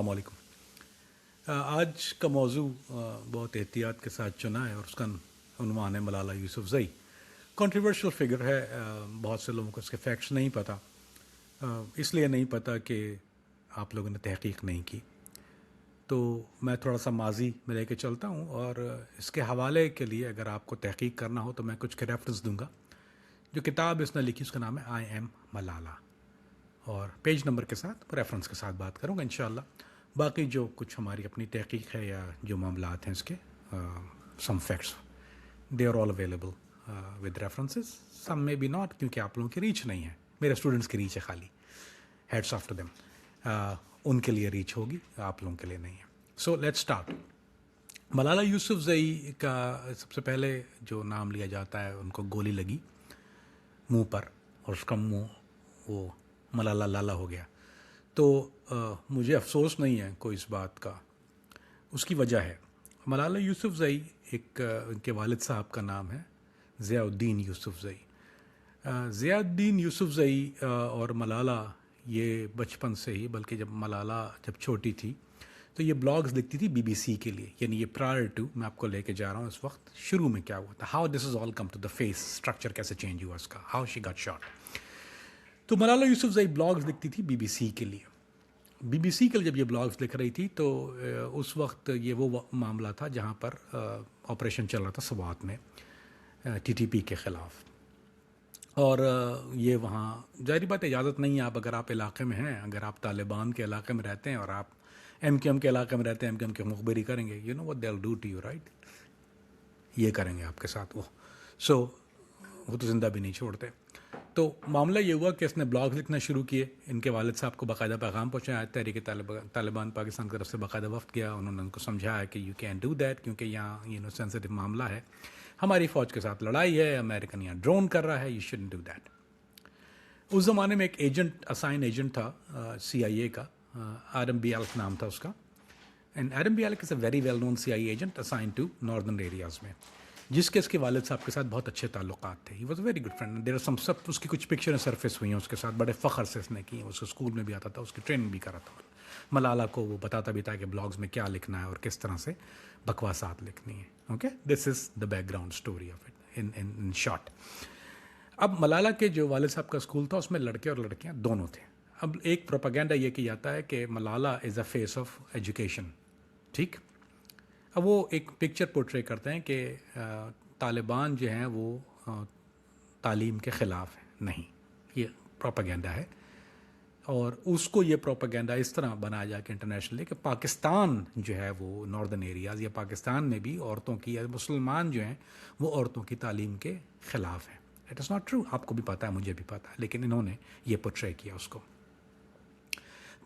السلام علیکم۔ آج کا موضوع بہت احتیاط کے ساتھ چنا ہے اور اس کا عنوان ہے ملالہ یوسفزئی۔ کنٹروورشل فگر ہے، بہت سے لوگوں کو اس کے فیکٹس نہیں پتہ، اس لیے نہیں پتہ کہ آپ لوگوں نے تحقیق نہیں کی، تو میں تھوڑا سا ماضی میں لے کے چلتا ہوں اور اس کے حوالے کے لیے اگر آپ کو تحقیق کرنا ہو تو میں کچھ کے ریفرنس دوں گا۔ جو کتاب اس نے لکھی اس کا نام ہے آئی ایم ملالہ، اور پیج نمبر کے ساتھ ریفرنس کے ساتھ بات کروں گا انشاءاللہ۔ باقی جو کچھ ہماری اپنی تحقیق ہے یا جو معاملات ہیں اس کے some facts they are all available with references, some may be not, کیونکہ آپ لوگوں کی ریچ نہیں ہے، میرے اسٹوڈنٹس کی ریچ ہے خالی، ہیڈس آف ٹو دیم، ان کے لیے ریچ ہوگی، آپ لوگوں کے لیے نہیں ہے۔ So late start. Malala Yousafzai کا سب سے پہلے جو نام لیا جاتا ہے، ان کو گولی لگی منہ پر اور اس کا منہ وہ ملالہ لالا ہو گیا، تو مجھے افسوس نہیں ہے کوئی اس بات کا۔ اس کی وجہ ہے ملالہ یوسفزئی، ایک ان کے والد صاحب کا نام ہے ضیاء الدین یوسفزئی۔ ضیاء الدین یوسفزئی اور ملالہ یہ بچپن سے ہی، بلکہ جب ملالہ چھوٹی تھی تو یہ بلاگز لکھتی تھی بی بی سی کے لیے، یعنی یہ پرائر ٹو، میں آپ کو لے کے جا رہا ہوں اس وقت شروع میں کیا ہوا تھا، how this is all come to the fee, structure کیسے چینج ہوا اس کا، ہاؤ شی گاٹ شاٹ۔ تو ملالہ یوسفزئی بلاگز لکھتی تھی بی بی سی کے لیے۔ بی بی سی کے لیے جب یہ بلاگز لکھ رہی تھی تو اس وقت یہ وہ معاملہ تھا جہاں پر آپریشن چل رہا تھا سوات میں ٹی ٹی پی کے خلاف، اور یہ وہاں ظاہری بات اجازت نہیں ہے، اگر آپ علاقے میں ہیں، اگر آپ طالبان کے علاقے میں رہتے ہیں اور آپ ایم کیو ایم کے علاقے میں رہتے ہیں، ایم کیو ایم کی مخبری کریں گے، you know what they will do to you, right, یہ کریں گے آپ کے ساتھ وہ، سو وہ تو زندہ بھی نہیں چھوڑتے۔ تو معاملہ یہ ہوا کہ اس نے بلاگز لکھنا شروع کیے، ان کے والد صاحب کو باقاعدہ پیغام پہنچایا، تحریک طالبان پاکستان کی طرف سے باقاعدہ وفد گیا، انہوں نے ان کو سمجھایا کہ یو کین ڈو دیٹ، کیونکہ یہاں سینسٹیو معاملہ ہے، ہماری فوج کے ساتھ لڑائی ہے، امریکن یہاں ڈرون کر رہا ہے، یو شوڈنٹ ڈو دیٹ۔ اس زمانے میں ایک ایجنٹ، اسائن ایجنٹ تھا سی آئی اے کا، ایڈم بی ایلک نام تھا اس کا، and Adam B Ellick is a very well known C I A agent assign to northern areas میں، جس کے اس کے والد صاحب کے ساتھ بہت اچھے تعلقات تھے۔ He was a very good friend, there are some, سب اس کی کچھ پکچریں سرفیس ہوئی ہیں اس کے ساتھ، بڑے فخر سے اس نے کی، اس اسکول میں بھی آتا تھا، اس کی ٹریننگ بھی کرا تھا، ملالہ کو وہ بتاتا بھی تھا کہ بلاگز میں کیا لکھنا ہے اور کس طرح سے بکواسات لکھنی ہے۔ Okay, this is the back ground story of it in short. اب ملالہ کے جو والد صاحب کا اسکول تھا اس میں لڑکے اور لڑکیاں دونوں تھے۔ اب ایک پروپیگنڈا یہ کہ جاتا ہے کہ ملالہ از اے فیس آف ایجوکیشن، ٹھیک۔ اب وہ ایک پکچر پورٹری کرتے ہیں کہ طالبان جو ہیں وہ تعلیم کے خلاف ہیں، نہیں، یہ پروپیگنڈا ہے، اور اس کو یہ پروپیگنڈا اس طرح بنایا جا کے انٹرنیشنلی کہ پاکستان جو ہے وہ ناردرن ایریاز یا پاکستان میں بھی عورتوں کی یا مسلمان جو ہیں وہ عورتوں کی تعلیم کے خلاف ہیں۔ اٹ از ناٹ ٹرو، آپ کو بھی پتہ ہے، مجھے بھی پتہ ہے، لیکن انہوں نے یہ پورٹری کیا اس کو۔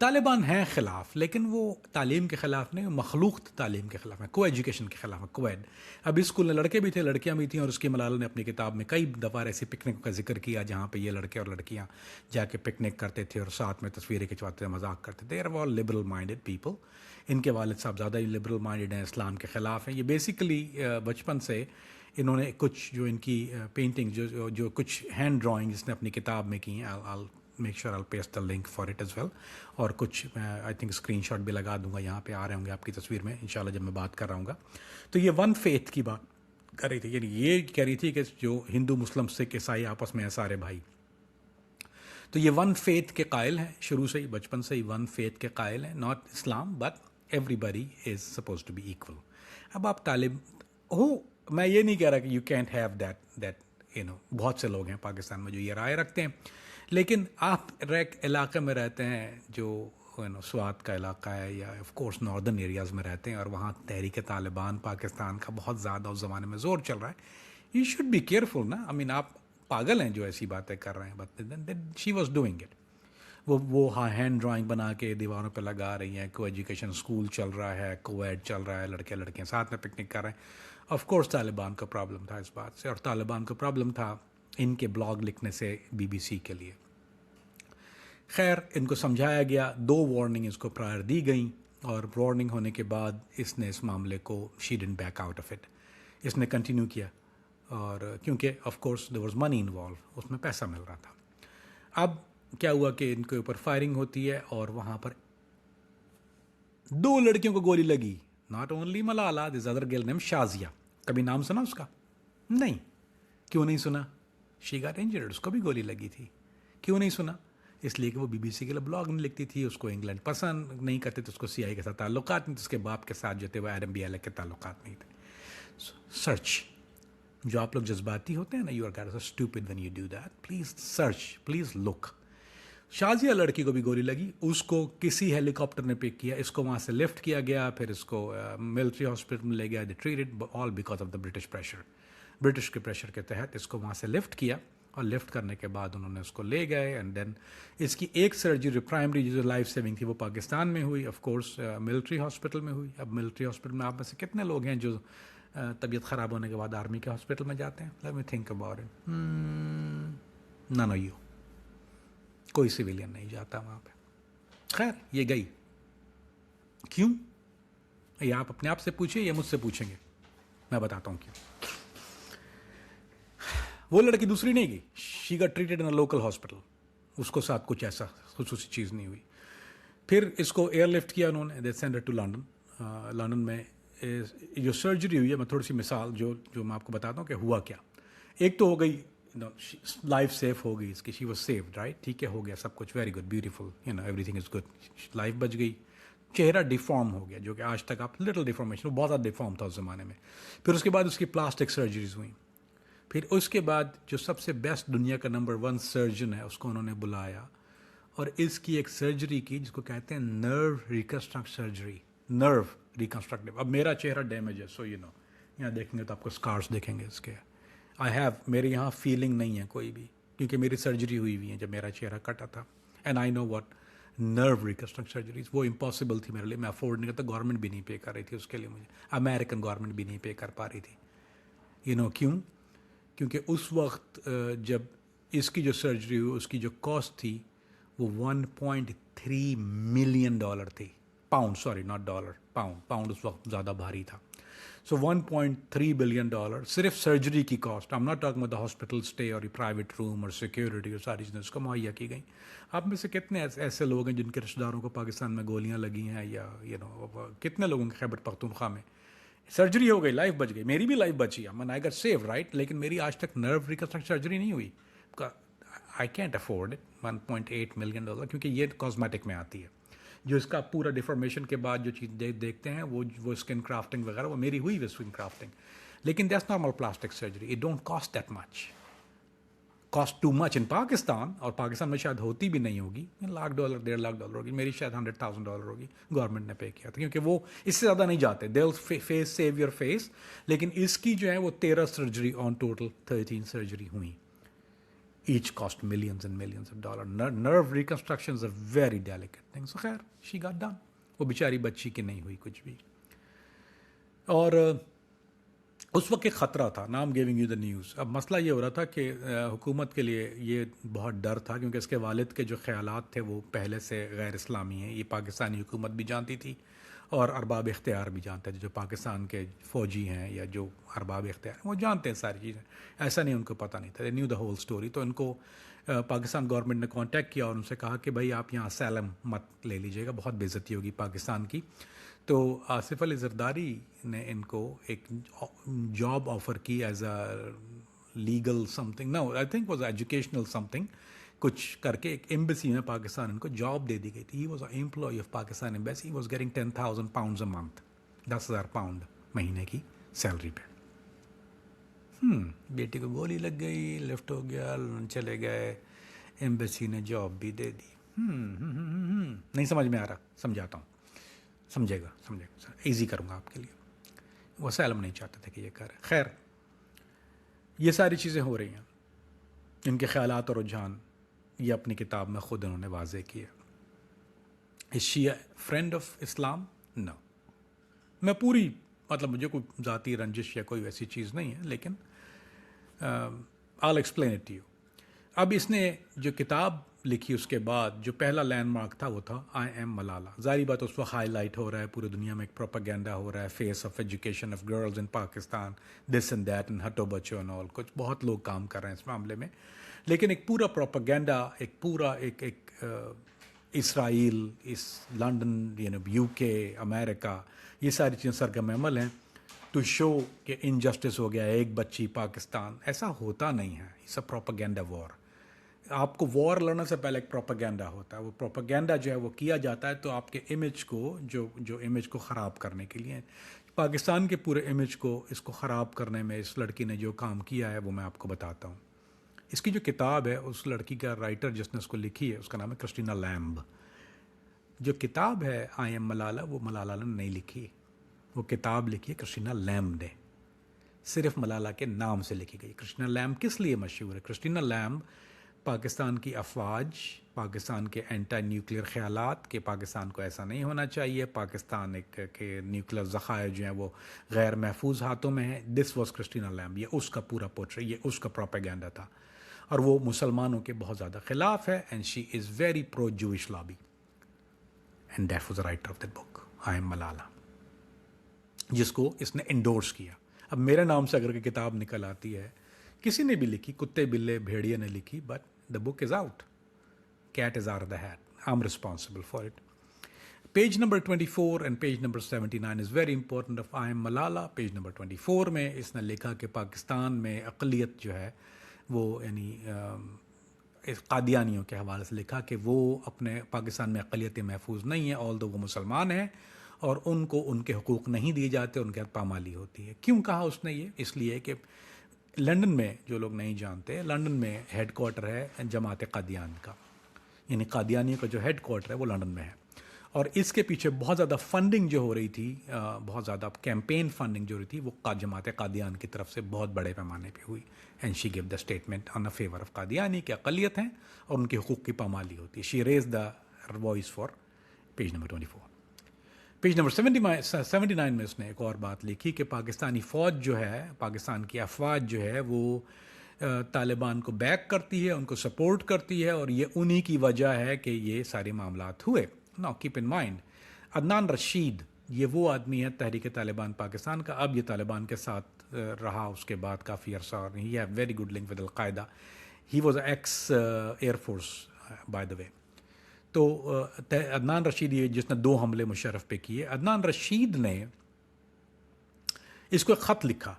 طالبان ہیں خلاف، لیکن وہ تعلیم کے خلاف نہیں، مخلوق تعلیم کے خلاف ہے، کو ایجوکیشن کے خلاف ہے، کویڈ۔ اب اس اسکول میں لڑکے بھی تھے، لڑکیاں بھی تھیں، اور اس کی ملالہ نے اپنی کتاب میں کئی دفعہ ایسی پکنک کا ذکر کیا جہاں پہ یہ لڑکے اور لڑکیاں جا کے پکنک کرتے تھے اور ساتھ میں تصویریں کھنچواتے تھے، مذاق کرتے تھے۔ They are all liberal minded people, ان کے والد صاحب زیادہ ہی لبرل مائنڈیڈ ہیں، اسلام کے خلاف ہیں۔ یہ بیسیکلی بچپن سے انہوں نے کچھ جو ان کی پینٹنگ جو کچھ ہینڈ ڈرائنگ جس نے اپنی کتاب میں کی ہیں، make sure all paste the link for it as well, اور کچھ آئی تھنک اسکرین شاٹ بھی لگا دوں گا، یہاں پہ آ رہے ہوں گے آپ کی تصویر میں انشاءاللہ جب میں بات کر رہا ہوں گا۔ تو یہ ون فیتھ کی بات کر رہی تھی، یعنی یہ کہہ رہی تھی کہ جو ہندو مسلم سکھ عیسائی آپس میں ہیں سارے بھائی، تو یہ ون فیتھ کے قائل ہیں، شروع سے ہی بچپن سے ہی ون فیتھ کے قائل ہیں، not Islam but everybody is suppose to be equal. اب آپ طالب ہو، میں یہ نہیں کہہ رہا کہ یو کینٹ ہیو دیٹ بہت سے لوگ ہیں پاکستان میں جو یہ رائے رکھتے ہیں، لیکن آپ ایک علاقے میں رہتے ہیں جو سوات کا علاقہ ہے، یا آف کورس ناردرن ایریاز میں رہتے ہیں، اور وہاں تحریک طالبان پاکستان کا بہت زیادہ اس زمانے میں زور چل رہا ہے، یو شوڈ بی کیئرفل نا، آئی مین آپ پاگل ہیں جو ایسی باتیں کر رہے ہیں، but she was doing it. وہ ہینڈ ڈرائنگ بنا کے دیواروں پہ لگا رہی ہیں، کو ایجوکیشن اسکول چل رہا ہے، کویڈ چل رہا ہے، لڑکے لڑکیاں ساتھ میں پکنک کر رہے ہیں۔ آف کورس طالبان کو پرابلم تھا اس بات سے، اور طالبان کو پرابلم تھا ان کے بلاگ لکھنے سے بی بی سی کے لیے۔ خیر، ان کو سمجھایا گیا، 2 وارننگ اس کو پرائر دی گئیں، اور وارننگ ہونے کے بعد اس نے اس معاملے کو she didn't back out of it, اس نے کنٹینیو کیا، اور کیونکہ of course there was money involve, اس میں پیسہ مل رہا تھا۔ اب کیا ہوا کہ ان کے اوپر فائرنگ ہوتی ہے، اور وہاں پر 2 لڑکیوں کو گولی لگی. Not only Malala, this other girl name Shazia. کبھی نام سنا اس کا؟ نہیں. کیوں نہیں سنا؟ شی گاٹ انجرڈ, اس کو بھی گولی لگی تھی. کیوں نہیں سنا؟ اس لیے کہ وہ بی بی سی کے لیے بلاگ نہیں لکھتی تھی, اس کو انگلینڈ پسند نہیں کرتے تھے, اس کو سی آئی کے ساتھ تعلقات نہیں تھے, اس کے باپ کے ساتھ جو تھے وہ RMBLA کے تعلقات نہیں تھے. سرچ. جو آپ لوگ جذباتی ہوتے ہیں نا, you are got stupid when you do that. Please search, please look. Shazia لڑکی کو بھی گولی لگی, اس کو کسی ہیلی کاپٹر نے پک کیا, اس کو وہاں سے لفٹ کیا گیا, پھر اس کو ملٹری ہاسپٹل میں لے گیا. They treated all because of the British pressure. British کے پریشر کے تحت اس کو وہاں سے لفٹ کیا, اور لفٹ کرنے کے بعد انہوں نے اس کو لے گئے. اینڈ دین اس کی ایک سرجری پرائمری جو لائف سیونگ تھی وہ پاکستان میں ہوئی, آف کورس ملٹری ہاسپٹل میں ہوئی. اب ملٹری ہاسپٹل میں آپ میں سے کتنے لوگ ہیں جو طبیعت خراب ہونے کے بعد آرمی کے ہاسپٹل میں جاتے ہیں؟ Late me think about it. None of you. کوئی سویلین نہیں جاتا وہاں پہ. خیر, یہ گئی. کیوں؟ یہ آپ اپنے آپ سے پوچھیں یا مجھ سے پوچھیں گے؟ میں بتاتا ہوں کیوں. وہ لڑکی دوسری نہیں گئی. She got treated in local hospital. اس کو ساتھ کچھ ایسا خصوصی چیز نہیں ہوئی. پھر اس کو ایئر لفٹ کیا انہوں نے, they send to London. London میں جو سرجری ہوئی ہے, میں تھوڑی سی مثال جو میں آپ کو بتاتا ہوں کہ ہوا کیا. ایک تو ہو گئی لائف سیف ہو گئی اس کی, شی واز سیفڈ رائٹ, ٹھیک ہے, ہو گیا سب کچھ, very good, beautiful, every thing is good, life بچ گئی. چہرہ ڈیفارم ہو گیا, جو کہ آج تک آپ لٹل ڈیفارمیشن, وہ بہت زیادہ ڈیفارم تھا اس زمانے میں. پھر اس کے بعد اس کی پلاسٹک سرجریز ہوئیں. پھر اس کے بعد جو سب سے بیسٹ دنیا کا نمبر 1 سرجن ہے اس کو انہوں نے بلایا, اور اس کی ایک سرجری کی جس کو کہتے ہیں نرو ریکنسٹرکٹ سرجری. نرو ریکنسٹرکٹیو. اب میرا چہرہ ڈیمیج ہے, سو یہاں دیکھیں گے تو آپ کو اسکارس دیکھیں گے اس کے. میرے یہاں فیلنگ نہیں ہے کوئی بھی, کیونکہ میری سرجری ہوئی ہوئی ہے جب میرا چہرہ کٹا تھا. And I know what nerve reconstruct surgeries, وہ امپاسبل تھی میرے لیے, میں افورڈ نہیں کرتا. گورنمنٹ بھی نہیں پے کر رہی تھی اس کے لیے مجھے, امیریکن گورنمنٹ بھی نہیں پے کر پا رہی تھی. کیوں؟ کیونکہ اس وقت جب اس کی جو سرجری ہوئی اس کی جو کاسٹ تھی وہ $1.3 ملین تھی. Pound, sorry not dollar, pound اس وقت زیادہ بھاری تھا. سو $1.3 بلین صرف سرجری کی cost. I am not talking about the hospital stay اور پرائیویٹ روم اور سیکورٹی اور ساری چیزیں اس کو مہیا کی گئیں. آپ میں سے کتنے ایسے لوگ ہیں جن کے رشتہ داروں کو پاکستان میں گولیاں لگی ہیں, یا کتنے لوگوں کے خیبر پختونخوا میں سرجری ہو گئی, لائف بچ گئی. میری بھی لائف بچی ہے, آئی گٹ سیو رائٹ, لیکن میری آج تک نرو ریکنسٹرکٹ سرجری نہیں ہوئی. I can't afford it. $1.8 million, کیونکہ یہ کاسمیٹک میں آتی ہے. جو اس کا پورا ڈیفارمیشن کے بعد جو چیز دیکھتے ہیں وہ اسکن کرافٹنگ وغیرہ, وہ میری ہوئی ہوئی اسکن کرافٹنگ. لیکن that's normal plastic surgery, it don't cost that much, cost too much in Pakistan. اور پاکستان میں شاید ہوتی بھی نہیں ہوگی. $1 لاکھ, $1.5 ہوگی. میری شاید $100,000 ہوگی, گورنمنٹ نے پے کیا تھا, کیونکہ وہ اس سے زیادہ نہیں جاتے. They will face save your face. لیکن اس کی جو ہے وہ 13 سرجری آن ٹوٹل 13 سرجری ہوئیں. Each cost millions and millions of dollars. Nerve reconstruction is a very delicate thing. So خیر, she got done. وہ بیچاری بچی کی نہیں ہوئی کچھ بھی. اور اس وقت ایک خطرہ تھا. Now I'm giving you the news. اب مسئلہ یہ ہو رہا تھا کہ حکومت کے لیے یہ بہت ڈر تھا, کیونکہ اس کے والد کے جو خیالات تھے وہ پہلے سے غیر اسلامی ہیں. یہ پاکستانی حکومت بھی جانتی تھی اور ارباب اختیار بھی جانتے تھے. جو پاکستان کے فوجی ہیں یا جو ارباب اختیار ہیں وہ جانتے ہیں ساری چیزیں. ایسا نہیں ان کو پتہ نہیں تھا. They knew the whole story. تو ان کو پاکستان گورنمنٹ نے کانٹیکٹ کیا اور ان سے کہا کہ بھائی آپ یہاں اسائلم مت لے لیجیے گا, بہت بے عزتی ہوگی پاکستان کی. تو آصف علی زرداری نے ان کو ایک جاب آفر کی as a legal something, no I think was educational something, کچھ کر کے ایک ایمبیسی میں پاکستان ان کو جاب دے دی گئی تھی. He was a employee of Pakistan embassy. He was getting £10,000 a month, £10,000 مہینے کی سیلری پہ. بیٹی کو گولی لگ گئی, لفٹ ہو گیا, چلے گئے, ایمبیسی نے جاب بھی دے دی. نہیں سمجھ میں آ رہا, سمجھاتا ہوں, سمجھے گا ایزی کروں گا آپ کے لیے. وہ اسائلم نہیں چاہتے تھے کہ یہ کرے. خیر, یہ ساری چیزیں ہو رہی ہیں. ان کے خیالات اور رجحان یہ اپنی کتاب میں خود انہوں نے واضح کیا. از شی اے فرینڈ آف اسلام؟ نو. میں پوری مجھے کوئی ذاتی رنجش یا کوئی ویسی چیز نہیں ہے, لیکن I'll explain it to you. اب اس نے جو کتاب لکھی اس کے بعد جو پہلا لینڈ مارک تھا وہ تھا آئی ایم ملالا. ظاہری بات اس وقت ہائی لائٹ ہو رہا ہے, پوری دنیا میں ایک پروپیگنڈا ہو رہا ہے, face of education of girls in Pakistan, this and that and ہٹو بچو اینڈ آل, کچھ بہت لوگ کام کر رہے ہیں اس معاملے میں. لیکن ایک پورا پروپیگنڈا, ایک پورا ایک اسرائیل، لنڈن، UK، امریکہ، یہ ساری چیزیں سرگرم عمل ہیں ٹو شو کہ انجسٹس ہو گیا ایک بچی پاکستان. ایسا ہوتا نہیں ہے. اٹس اے پروپیگنڈا وار. آپ کو وار لڑنے سے پہلے ایک پروپیگنڈا ہوتا ہے. وہ پروپیگنڈا جو ہے وہ کیا جاتا ہے تو آپ کے امیج کو جو امیج کو خراب کرنے کے لیے. پاکستان کے پورے امیج کو اس کو خراب کرنے میں اس لڑکی نے جو کام کیا ہے وہ میں آپ کو بتاتا ہوں. اس کی جو کتاب ہے اس لڑکی کا رائٹر جس نے اس کو لکھی ہے اس کا نام ہے کرسٹینا لیمب. جو کتاب ہے آئی ایم ملالہ وہ ملالہ نے نہیں لکھی. وہ کتاب لکھی ہے کرسٹینا لیمب نے. صرف ملالہ کے نام سے لکھی گئی. کرسٹینا لیمب کس لیے مشہور ہے؟ کرسٹینا لیمب پاکستان کی افواج، پاکستان کے اینٹی نیوکلیئر خیالات کہ پاکستان کو ایسا نہیں ہونا چاہیے، پاکستان کے نیوکلیئر ذخائر جو ہیں وہ غیر محفوظ ہاتھوں میں ہیں. This was Christina lamb. یہ اس کا پورا پورٹری، یہ اس کا پروپیگنڈا تھا اور وہ مسلمانوں کے بہت زیادہ خلاف ہے. And she is very pro جوش lobby and that was the writer of that book I am Malala, جس کو اس نے انڈورس کیا. اب میرے نام سے اگر کوئی کتاب نکل آتی ہے، کسی نے بھی لکھی، کتے بلے بھیڑیے نے لکھی، but the book is out. Cat is out of the hat. I'm responsible for it. Page number 24 and page number 79 is very important of I am Malala. Page number 24 میں اس نے لکھا کہ پاکستان میں اقلیت جو ہے وہ یعنی قادیانیوں کے حوالے سے لکھا کہ وہ اپنے پاکستان میں اقلیتیں محفوظ نہیں ہیں although وہ مسلمان ہیں اور ان کو ان کے حقوق نہیں دیے جاتے، ان کے ہاتھ پامالی ہوتی ہے. کیوں کہا اس نے یہ؟ اس لیے کہ لنڈن میں، جو لوگ نہیں جانتے، لنڈن میں ہیڈ کوارٹر ہے جماعت قادیان کا، یعنی قادیانیوں کا جو ہیڈ کوارٹر ہے وہ لنڈن میں ہے. اور اس کے پیچھے بہت زیادہ فنڈنگ جو ہو رہی تھی، بہت زیادہ کیمپین فنڈنگ جو ہو رہی تھی، وہ جماعت قادیان کی طرف سے بہت بڑے پیمانے پہ ہوئی. And she give the statement on favour of Qadiani کہ اقلیت ہیں اور ان کے حقوق کی پامالی ہوتی ہے. She raise the voice for page number 24. Page number 79 میں اس نے ایک اور بات لکھی کہ پاکستانی فوج جو ہے، پاکستان کی افواج جو ہے وہ طالبان کو بیک کرتی ہے، ان کو سپورٹ کرتی ہے اور یہ انہی کی وجہ ہے کہ یہ سارے معاملات ہوئے. Now keep in mind Adnan Rashid یہ وہ آدمی ہے تحریک طالبان پاکستان کا. اب یہ طالبان کے ساتھ رہا اس کے بعد کافی عرصہ اور he have very good link with Al Qaeda. He was ex air force by the way. تو عدنان رشید یہ جس نے 2 حملے مشرف پہ کیے، عدنان رشید نے اس کو ایک خط لکھا،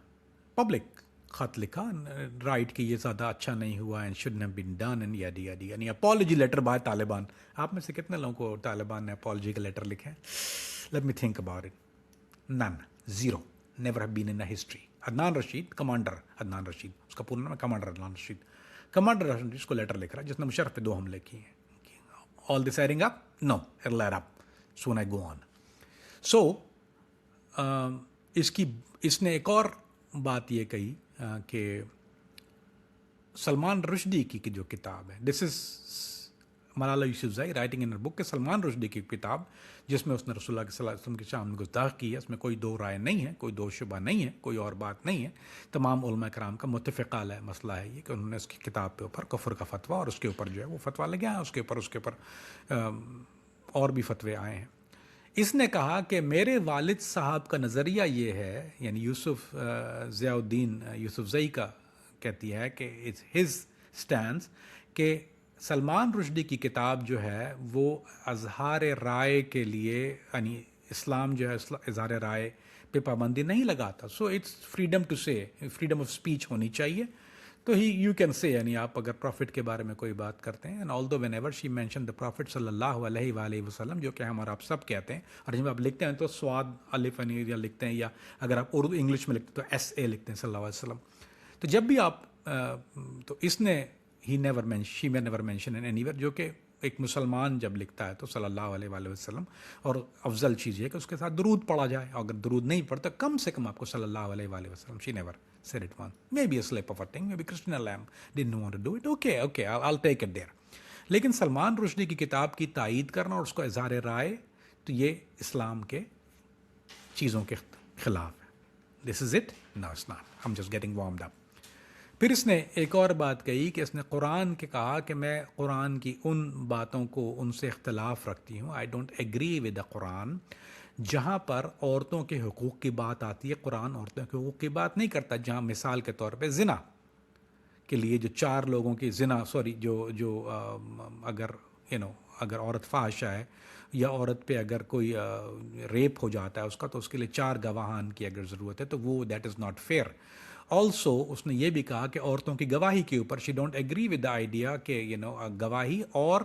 پبلک خط لکھا، رائٹ کہ یہ زیادہ اچھا نہیں ہوا and shouldn't have been done and یادی یعنی اپالوجی لیٹر بائی طالبان. آپ میں سے کتنے لوگوں کو طالبان نے اپالوجی کا لیٹر لکھے؟ Let me think about it. None, zero, never have been in history. Adnan Rashid, commander Adnan Rashid, اس کا پورا نام ہے کمانڈر عدنان رشید. کمانڈر رشید اس کو لیٹر لکھ رہا ہے جس نے مشرف پہ 2 حملے کیے ہیں. All this adding up? No, it'll add up. Soon I go on. So, اس نے ایک اور بات یہ کہی کہ سلمان رشدی کی جو کتاب ہے، دس از ملالہ یوسفزئی رائٹنگ ان بک، کہ سلمان رشدی کی کتاب جس میں اس نے رسول اللہ صلی اللہ علیہ وسلم کے شان میں گستاخ کی ہے، اس میں کوئی 2 رائے نہیں ہے، کوئی 2 شبہ نہیں ہے، کوئی اور بات نہیں ہے. تمام علماء کرام کا متفق مسئلہ ہے یہ کہ انہوں نے اس کی کتاب کے اوپر کفر کا فتویٰ اور اس کے اوپر جو ہے وہ فتویٰ لگے ہیں، اس کے اوپر اور بھی فتوے آئے ہیں. اس نے کہا کہ میرے والد صاحب کا نظریہ یہ ہے، یعنی یوسف ضیاء الدین یوسفزئی کا کہتی ہے کہ اٹس ہز سٹینس کہ سلمان رشدی کی کتاب جو ہے وہ اظہار رائے کے لیے، یعنی اسلام جو ہے اظہار رائے پہ پابندی نہیں لگاتا. سو اٹس فریڈم ٹو سے، فریڈم آف اسپیچ ہونی چاہیے. تو یو کین سے، یعنی آپ اگر پروفٹ کے بارے میں کوئی بات کرتے ہیں، and although whenever she mention the prophet صلی اللہ علیہ وآلہ وسلم، جو کہ ہم اور آپ سب کہتے ہیں، اور جب آپ لکھتے ہیں تو سواد الف یا لکھتے ہیں، یا اگر آپ اردو انگلش میں لکھتے ہیں تو SA لکھتے ہیں صلی اللہ علیہ وسلم. تو جب بھی آپ تو اس نے she never mention in any where, جو کہ ایک مسلمان جب لکھتا ہے تو صلی اللہ علیہ وآلہ وسلم، اور افضل چیز یہ کہ اس کے ساتھ درود پڑھا جائے، اور اگر درود نہیں پڑھتا کم سے کم آپ کو صلی اللہ علیہ وآلہ وسلم. She never said it once. Maybe a slip of a tongue, maybe Christina Lamb didn't want to do it. Okay, I'll take it there. لیکن سلمان رشدی کی کتاب کی تائید کرنا اور اس کو اظہار رائے، تو یہ اسلام کے چیزوں کے خلاف ہے. This is it? No, it's not. I'm just getting warmed up. پھر اس نے ایک اور بات کہی کہ اس نے قرآن کے کہا کہ میں قرآن کی ان باتوں کو ان سے اختلاف رکھتی ہوں. I don't agree with the Quran. جہاں پر عورتوں کے حقوق کی بات آتی ہے، قرآن عورتوں کے حقوق کی بات نہیں کرتا. جہاں مثال کے طور پہ زنا کے لیے جو 4 لوگوں کی زنا، جو اگر اگر عورت فحاشہ ہے یا عورت پہ اگر کوئی ریپ ہو جاتا ہے اس کا، تو اس کے لیے 4 گواہان کی اگر ضرورت ہے تو وہ that is not fair. Also اس نے یہ بھی کہا کہ عورتوں کی گواہی کے اوپر she don't agree with the idea کہ گواہی اور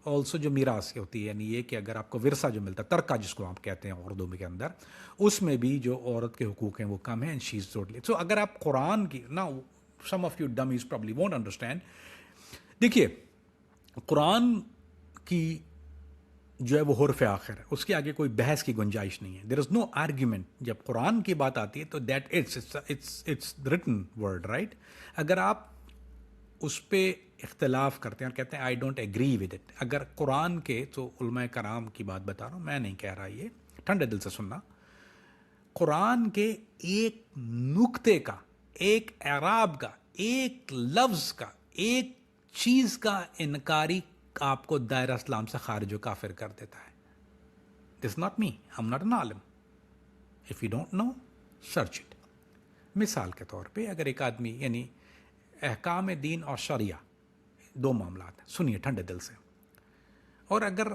آلسو جو میراث ہوتی ہے، یعنی یہ کہ اگر آپ کو ورثہ جو ملتا ہے، ترکہ جس کو آپ کہتے ہیں اردو میں کے اندر، اس میں بھی جو عورت کے حقوق ہیں وہ کم ہیں. And she is totally. سو اگر آپ قرآن کی نا، some of you dummies probably won't understand. دیکھیے قرآن کی جو ہے وہ حرف آخر ہے، اس کے آگے کوئی بحث کی گنجائش نہیں ہے. There is no argument. جب قرآن کی بات آتی ہے تو that it's written word right. اگر آپ اس پہ اختلاف کرتے ہیں اور کہتے ہیں I don't agree with it, اگر قرآن کے، تو علماء کرام کی بات بتا رہا ہوں، میں نہیں کہہ رہا، یہ ٹھنڈے دل سے سننا، قرآن کے ایک نقطے کا، ایک اعراب کا، ایک لفظ کا، ایک چیز کا انکاری آپ کو دائرہ اسلام سے خارج و کافر کر دیتا ہے. This not me, I am not an عالم. If you don't know search it. مثال کے طور پہ اگر ایک آدمی، یعنی احکام دین اور شریعہ 2 معاملات ہیں، سنیے ٹھنڈے دل سے. اور اگر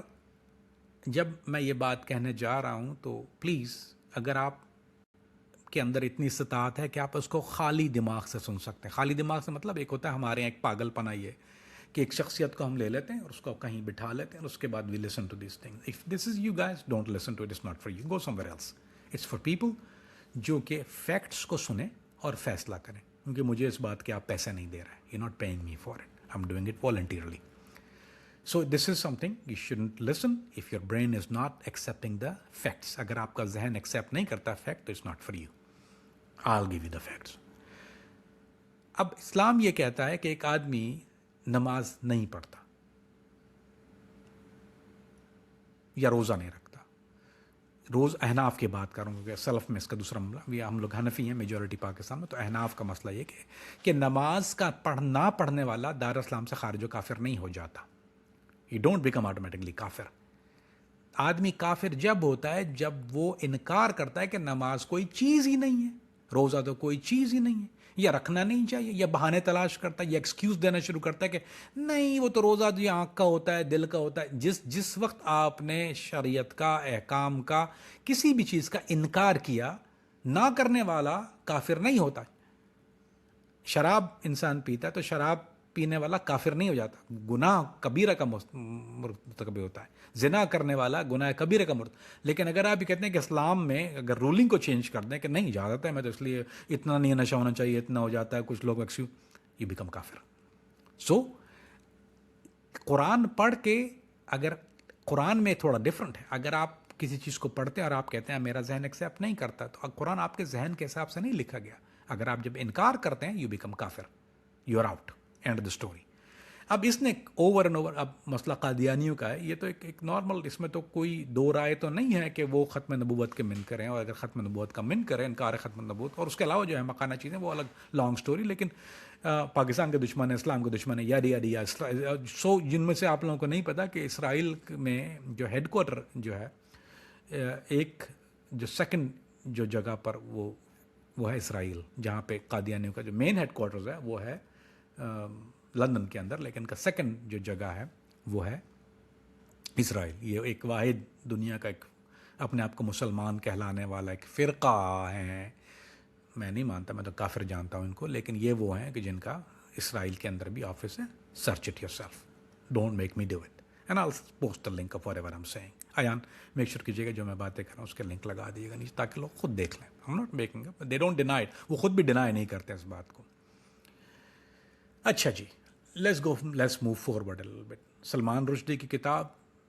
جب میں یہ بات کہنے جا رہا ہوں تو پلیز، اگر آپ کے اندر اتنی استطاعت ہے کہ آپ اس کو خالی دماغ سے سن سکتے ہیں. خالی دماغ سے مطلب ایک ہوتا ہے ہمارے یہاں ایک پاگل پنا، یہ کہ ایک شخصیت کو ہم لے لیتے ہیں اور اس کو کہیں بٹھا لیتے ہیں اور اس کے بعد we listen to this thing. If this is you guys don't listen to it, it's not for you, go somewhere else. It's for people جو کہ فیکٹس کو سنیں اور فیصلہ کریں. کیونکہ مجھے اس بات کے آپ پیسے نہیں دے رہے، you not paying me for it, I am doing it voluntarily. So this is something you shouldn't listen if your brain is not accepting the facts. اگر آپ کا ذہن ایکسیپٹ نہیں کرتا فیکٹ تو it's not for you. I'll give you the facts. اب اسلام یہ کہتا ہے کہ ایک آدمی نماز نہیں پڑھتا یا روزہ نہیں رکھتا. روز احناف کی بات کروں گا، سلف میں اس کا دوسرا معاملہ، ہم لوگ حنفی ہیں میجورٹی پاکستان میں، تو احناف کا مسئلہ یہ کہ نماز کا نہ پڑھنے والا دار اسلام سے خارج و کافر نہیں ہو جاتا. You don't become automatically کافر. آدمی کافر جب ہوتا ہے جب وہ انکار کرتا ہے کہ نماز کوئی چیز ہی نہیں ہے، روزہ تو کوئی چیز ہی نہیں ہے، یا رکھنا نہیں چاہیے، یا بہانے تلاش کرتا ہے، یا ایکسکیوز دینا شروع کرتا ہے کہ نہیں وہ تو روزہ جو آنکھ کا ہوتا ہے، دل کا ہوتا ہے. جس وقت آپ نے شریعت کا، احکام کا، کسی بھی چیز کا انکار کیا، نہ کرنے والا کافر نہیں ہوتا. شراب انسان پیتا ہے تو شراب پینے والا کافر نہیں ہو جاتا، گناہ کبیرہ کا مرتکب ہوتا ہے. زنا کرنے والا گناہ کبیرہ کا مرتکب. لیکن اگر آپ یہ کہتے ہیں کہ اسلام میں اگر رولنگ کو چینج کر دیں کہ نہیں اجازت ہے، میں تو اس لیے اتنا نہیں نشہ ہونا چاہیے، اتنا ہو جاتا ہے، کچھ لوگ یہ بیکم کافر. سو قرآن پڑھ کے، اگر قرآن میں تھوڑا ڈفرنٹ ہے، اگر آپ کسی چیز کو پڑھتے ہیں اور آپ کہتے ہیں میرا ذہن ایکسیپٹ نہیں کرتا، تو قرآن آپ کے ذہن کے حساب سے نہیں لکھا گیا. اگر آپ جب انکار کرتے ہیں یو بیکم کافر، you are out, and the story. اب اس نے اوور اینڈ اوور، اب مسئلہ قادیانیوں کا ہے، یہ تو ایک نارمل، اس میں تو کوئی دو رائے تو نہیں ہے کہ وہ ختم نبوت کے من کریں، اور اگر ختم نبوت کا من کریں، انکار ختم نبوت، اور اس کے علاوہ جو ہے مکانہ چیزیں، وہ الگ لانگ سٹوری. لیکن پاکستان کے دشمن ہے، اسلام کے دشمن ہے، یا سو جن میں سے آپ لوگوں کو نہیں پتا کہ اسرائیل میں جو ہیڈ کوارٹر جو ہے، ایک جو سیکنڈ جو جگہ پر وہ ہے اسرائیل، جہاں پہ قادیانیوں کا جو مین ہیڈ کوارٹرز ہے وہ ہے لندن کے اندر، لیکن کا سیکنڈ جو جگہ ہے وہ ہے اسرائیل. یہ ایک واحد دنیا کا ایک اپنے آپ کو مسلمان کہلانے والا ایک فرقہ ہے. میں نہیں مانتا، میں تو کافر جانتا ہوں ان کو، لیکن یہ وہ ہیں کہ جن کا اسرائیل کے اندر بھی آفس ہے. Search it yourself, don't make me do it, and I will post the link of whatever I am saying. Ian make sure کیجیے گا جو میں باتیں کر رہا ہوں اس کے لنک لگا دیجیے گا نیچے، تاکہ لوگ خود دیکھ لیں. آئی am not making up, they don't deny it, وہ خود بھی ڈینائی نہیں کرتے اس بات کو. اچھا جی، let's move forward a little bit. Salman Rushdie کی کتاب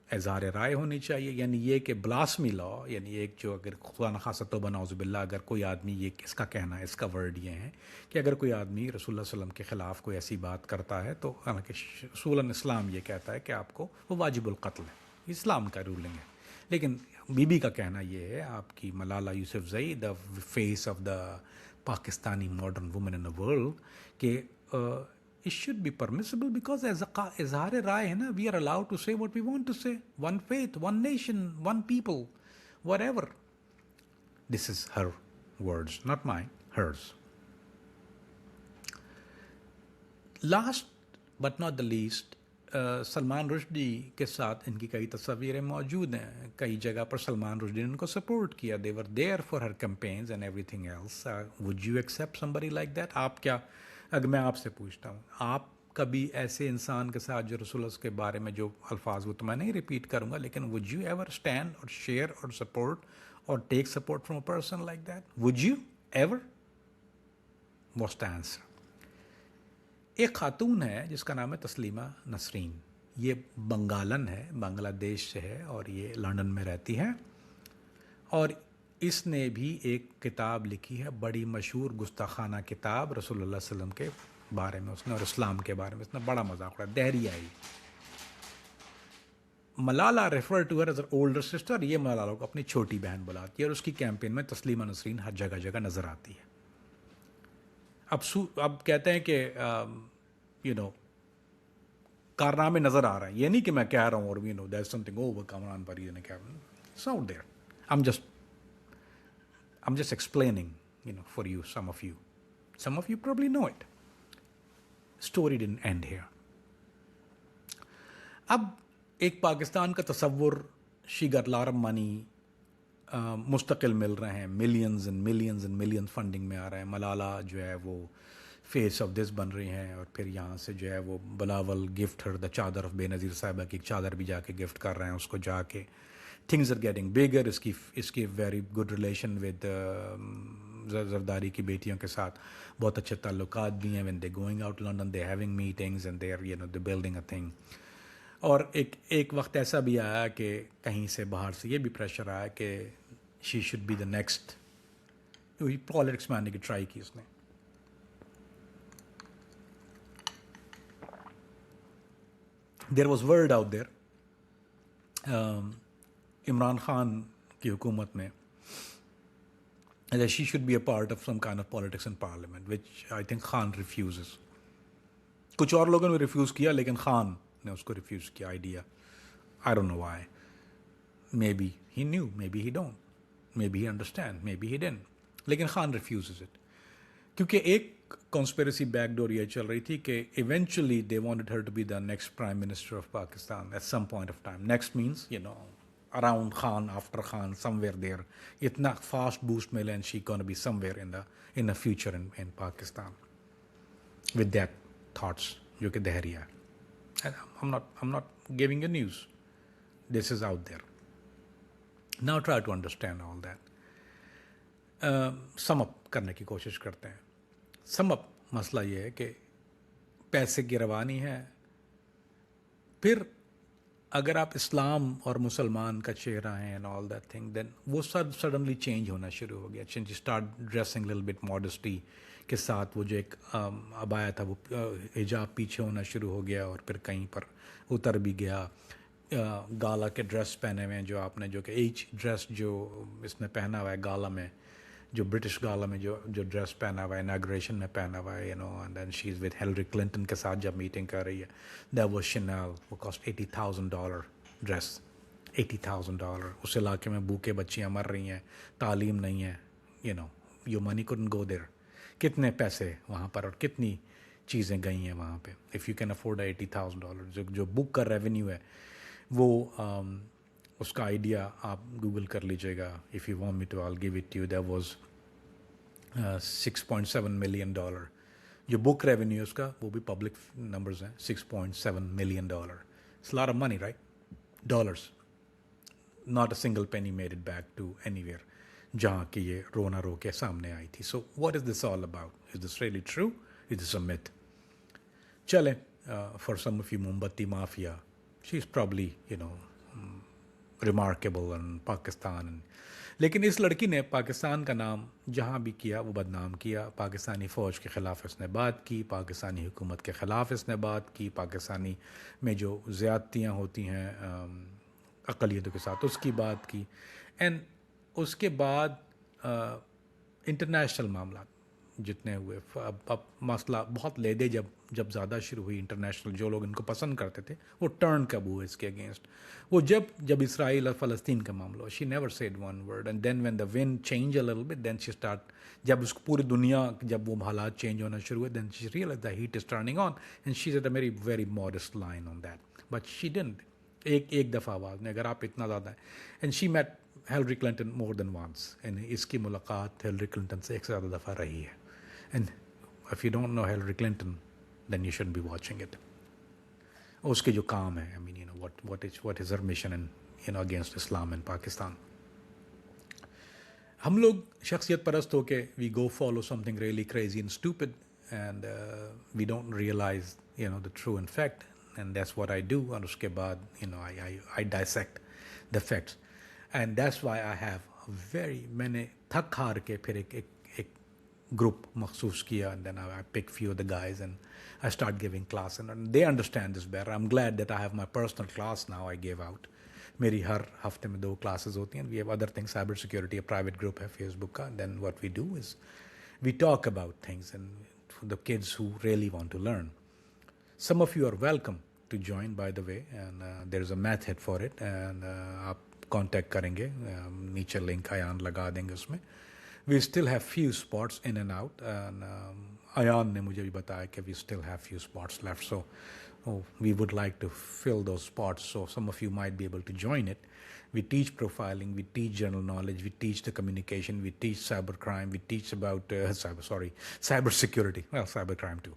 اظہار رائے ہونی چاہیے، یعنی یہ کہ بلاسمی لا، یعنی ایک جو اگر خدا نخواستہ توبہ نعوذ باللہ، اگر کوئی آدمی، یہ اس کا کہنا ہے، اس کا ورڈ یہ ہے کہ اگر کوئی آدمی رسول اللہ صلی اللہ علیہ وسلم کے خلاف کوئی ایسی بات کرتا ہے تو حالانکہ رسول اسلام یہ کہتا ہے کہ آپ کو وہ واجب القتل ہے، اسلام کا رولنگ ہے. لیکن بی بی کا کہنا یہ ہے، آپ کی Malala Yousafzai, the face of the Pakistani modern woman in the world, کہ it should be permissible because as اظہار رائے ہے نا، we are allowed to say what we want to say. One faith, one nation, one people, whatever. This is her words, not mine, hers. Last but not the least, Salman Rushdie کے ساتھ ان کی کئی تصاویریں موجود ہیں. کئی جگہ پر سلمان رشدی نے ان کو سپورٹ کیا. They were there for her campaigns and everything else. Would you accept somebody like that? آپ کیا، اگر میں آپ سے پوچھتا ہوں، آپ کبھی ایسے انسان کے ساتھ جو رسول اللہ کے بارے میں جو الفاظ وہ تو میں نہیں ریپیٹ کروں گا، لیکن وڈ یو ایور اسٹینڈ اور شیئر اور سپورٹ اور tech support from a person like that? Would you ever? What's the answer? ایک خاتون ہے جس کا نام ہے تسلیمہ نسرین. یہ بنگالن ہے، بنگلہ دیش سے ہے، اور یہ لندن میں رہتی ہے. اور اس نے بھی ایک کتاب لکھی ہے، بڑی مشہور گستاخانہ کتاب رسول اللہ صلی اللہ علیہ وسلم کے بارے میں. اس نے اور اسلام کے بارے میں اس نے بڑا مذاق اڑایا. دہریائی Malala refer to her as older sister. یہ ملالہ کو اپنی چھوٹی بہن بلاتی ہے، اور اس کی کیمپین میں تسلیمہ نسرین ہر جگہ جگہ نظر آتی ہے. اب کہتے ہیں کہ کارنامے نظر آ رہے ہیں. یہ نہیں کہ میں کہہ رہا ہوں اور there is something over Kamran Farid نے کہا. It's out there. I'm just explaining, for you, some of you. Some of you probably know it. Story didn't end here. اب ایک پاکستان کا تصور، شی گٹ لار آف منی، مستقل مل رہے ہیں، millions and millions and million funding میں آ رہے ہیں. ملالہ جو ہے وہ فیس آف دس بن رہی ہیں، اور پھر یہاں سے جو ہے وہ بلاول گفٹ ہر دا چادر آف بے نظیر صاحبہ کی ایک چادر بھی جا کے گفٹ کر رہے ہیں اس کو جا کے. Things are getting bigger. اس کی very good relation with Zardari کی بیٹیوں کے ساتھ بہت اچھے تعلقات بھی ہیں. When they going out London they having meetings and they are they building a thing. اور ایک وقت ایسا بھی آیا کہ کہیں سے باہر سے یہ بھی پریشر آیا کہ she should be the next. Politics میں آنے کی ٹرائی کی اس نے. There was word out there Imran Khan کی حکومت میں that she should be a part of some kind of politics in parliament, which I think Khan refuses. کچھ اور لوگوں نے ریفیوز کیا لیکن خان نے اس کو ریفیوز کیا idea. I don't know why. Maybe he knew, maybe he don't, maybe he understand, maybe he didn't. لیکن خان refuses it. کیونکہ ایک conspiracy back door یہ چل رہی تھی کہ eventually they wanted her to be the next prime minister of Pakistan at some point of time. Next means, around Khan, after Khan, somewhere there. Itna fast boost mile and she gonna be somewhere in the future in Pakistan. With that thoughts, jo ke Dehriya. I'm not giving you news. This is out there. Now try to understand all that. Sum up کرنے کی کوشش کرتے ہیں. Sum up مسئلہ یہ ہے کہ پیسے کی روانی ہے. پھر اگر آپ اسلام اور مسلمان کا چہرہ ہیں and all that thing, then وہ سب سڈنلی چینج ہونا شروع ہو گیا. Change start dressing little bit modesty کے ساتھ. وہ جو ایک عبایا تھا وہ حجاب پیچھے ہونا شروع ہو گیا اور پھر کہیں پر اتر بھی گیا. گالا کے ڈریس پہنے ہوئے ہیں جو آپ نے، جو کہ ایچ ڈریس جو اس نے پہنا ہوا ہے گالا میں، جو برٹش گالا میں جو ڈریس پہنا ہوا ہے اناگریشن میں پہنا ہوا ہے، and then she is with Hillary Clinton کے ساتھ جب میٹنگ کر رہی ہے. That was Chanel. وہ کاسٹ $80,000 ڈریس. $80,000. اس علاقے میں بھوکے بچیاں مر رہی ہیں، تعلیم نہیں ہے. Your money couldn't go there. کتنے پیسے وہاں پر اور کتنی چیزیں گئی ہیں وہاں پہ. اف یو کین افورڈ $80,000 جو بک کا ریونیو ہے وہ اس کا آئیڈیا آپ گوگل کر لیجیے گا. If you want me to all give it to you. That was $6.7 million. جو بک ریونیو اس کا وہ بھی پبلک نمبرز ہیں. $6.7 million. It's a lot of money, right? Dollars. Not a single penny made it back to anywhere. جہاں کہ یہ رونا رو کے سامنے آئی تھی. So what is this all about? Is this really true? Is this a myth? چلیں, for some of you Mombatti Mafia, she's probably, remarkable in Pakistan. لیکن اس لڑکی نے پاکستان کا نام جہاں بھی کیا وہ بدنام کیا. پاکستانی فوج کے خلاف اس نے بات کی, پاکستانی حکومت کے خلاف اس نے بات کی, پاکستانی میں جو زیادتیاں ہوتی ہیں اقلیتوں کے ساتھ اس کی بات کی. اینڈ اس کے بعد انٹرنیشنل معاملات, جتنے ہوئے اب مسئلہ بہت لے دے جب زیادہ شروع ہوئی انٹرنیشنل جو لوگ ان کو پسند کرتے تھے وہ ٹرن کب ہوئے اس کے اگینسٹ. وہ جب اسرائیل اور فلسطین کا معاملہ ہو, she never said one word, and then when the one change a little bit then she start, جب اس کو پوری دنیا جب وہ حالات چینج ہونا شروع ہوئے then she realize the heat is turning on and she said a very very modest line on that but she didn't. ایک دفعہ آواز نے, اگر آپ اتنا زیادہ ہیں, and she met Hillary Clinton more than once, یعنی اس کی ملاقات ہیلری کلنٹن سے ایک سے زیادہ دفعہ رہی ہے. And if you don't know Hillary Clinton then you should be watching it. اس کے جو کام ہے, I mean you know what is her mission and against Islam and Pakistan. ہم لوگ شخصیت پرست ہو کے we go follow something really crazy and stupid and we don't realize you know the true and fact, and that's what I do. اور اس کے بعد you know I dissect the facts, and that's why I have very, میں نے تھک ہار کے پھر ایک گروپ مخصوص کیا, and then I pick few of the guys and I start giving class and they understand this better. I'm glad that I have my personal class now I gave out. میری ہر ہفتے میں 2 classes ہوتی ہیں. We have other things, cyber security, a private group ہے Facebook کا. Then what we do is we talk about things and for the kids who really want to learn. Some of you are welcome to join by the way, and there is a method for it, and آپ contact کریں گے, نیچے link Ayan لگا دیں گے اس میں. We still have few spots in and out, and Ayan نے مجھے بھی بتایا کہ we still have few spots left, so we would like to fill those spots, so some of you might be able to join it. We teach profiling, we teach general knowledge, we teach the communication, we teach cybercrime, we teach about cyber security, well, cybercrime too.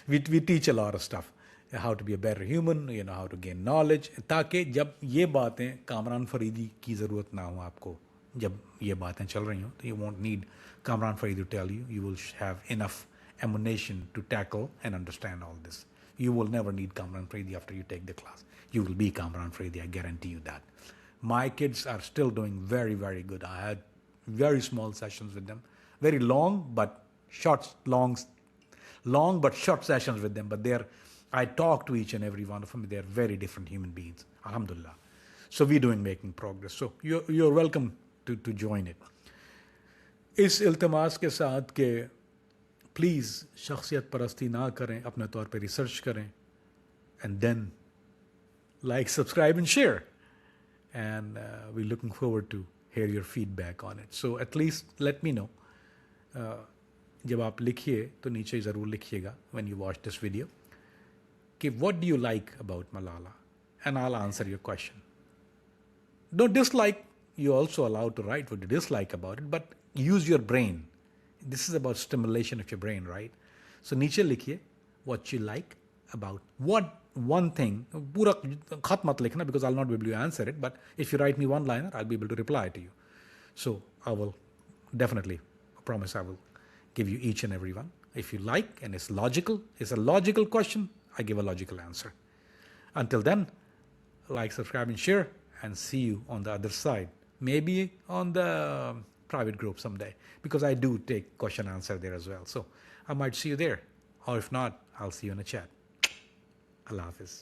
We teach a lot of stuff, how to be a better human, you know, how to gain knowledge, تاکہ جب یہ باتیں کامران فریدی کی ضرورت نہ ہو آپ کو, جب یہ باتیں چل رہی ہوں تو you won't need Kamran Farid to tell you. You will have enough ammunition to tackle and understand all this. You will never need Kamran Farid after you take the class. You will be Kamran Farid, I guarantee you that. My kids are still doing very, very good. I had very small sessions with them, very long but short sessions with them. But I talk to each and every one of them. They are very different human beings, alhamdulillah. So we're making progress. So you're welcome to join it. اس التماس کے ساتھ کہ please شخصیت پرستی نہ کریں, اپنے طور پہ ریسرچ کریں, and then like, subscribe and share, and we looking forward to hear your feedback on it. So at least let me know, جب آپ لکھیے تو نیچے ضرور لکھیے گا when you watch this video کہ what do you like about Malala, and I will answer your question. Don't dislike, you're also allowed to write what you dislike about it, but use your brain. This is about stimulation of your brain, right? So niche likhiye what you like about what one thing. Pura khat mat likhna because I'll not be able to answer it, but if you write me one liner I'll be able to reply to you. So I will definitely promise I will give you each and every one. If you like and it's logical, it's a logical question, I give a logical answer. Until then, like, subscribe and share, and see you on the other side. Maybe on the private group someday, because I do take question answer there as well. So I might see you there, or if not, I'll see you in the chat. Allah Hafiz.